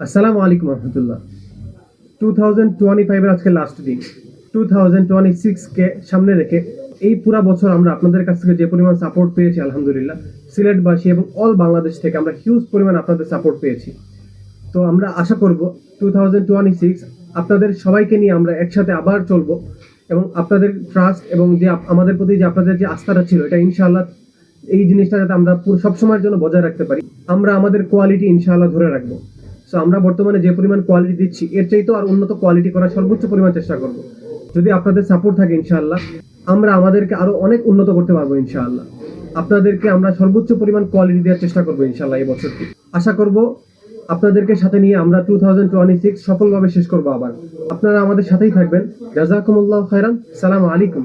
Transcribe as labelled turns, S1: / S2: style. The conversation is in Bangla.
S1: আসসালামু আলাইকুম রহমতুল্লাহ। 2025 এর আজকে লাস্ট দিন। 2026 কে সামনে রেখে এই পুরা বছর আমরা আপনাদের কাছ থেকে যে পরিমাণ সাপোর্ট পেয়েছি আলহামদুলিল্লাহ, সিলেটবাসী এবং অল বাংলাদেশ থেকে আমরা হিউজ পরিমাণ আপনাদের সাপোর্ট পেয়েছি। তো আমরা আশা করব 2026 আপনাদের সবাইকে নিয়ে আমরা একসাথে আবার চলবো এবং আপনাদের ট্রাস্ট এবং যে আমাদের প্রতি যে আপনাদের যে আস্থাটা ছিল, এটা ইনশাআল্লাহ এই জিনিসটা যাতে আমরা সবসময়ের জন্য বজায় রাখতে পারি, আমরা আমাদের কোয়ালিটি ইনশাআল্লাহ ধরে রাখবো। সো আমরা বর্তমানে যে পরিমাণ কোয়ালিটি দিচ্ছি এর চাইতেও আর উন্নত কোয়ালিটি করার সর্বোচ্চ পরিমাণ চেষ্টা করব। যদি আপনাদের সাপোর্ট থাকে ইনশাআল্লাহ আমরা আমাদেরকে আরো অনেক উন্নত করতে পারবো ইনশাআল্লাহ। আপনাদেরকে আমরা সর্বোচ্চ পরিমাণ কোয়ালিটি দেওয়ার চেষ্টা করবো ইনশাআল্লাহ এই বছরটি। আশা করব আপনাদেরকে সাথে নিয়ে আমরা 2026 সফলভাবে শেষ করবো। আবার আপনারা আমাদের সাথেই থাকবেন। জাযাকুমুল্লাহু খাইরান। সালামু আলাইকুম।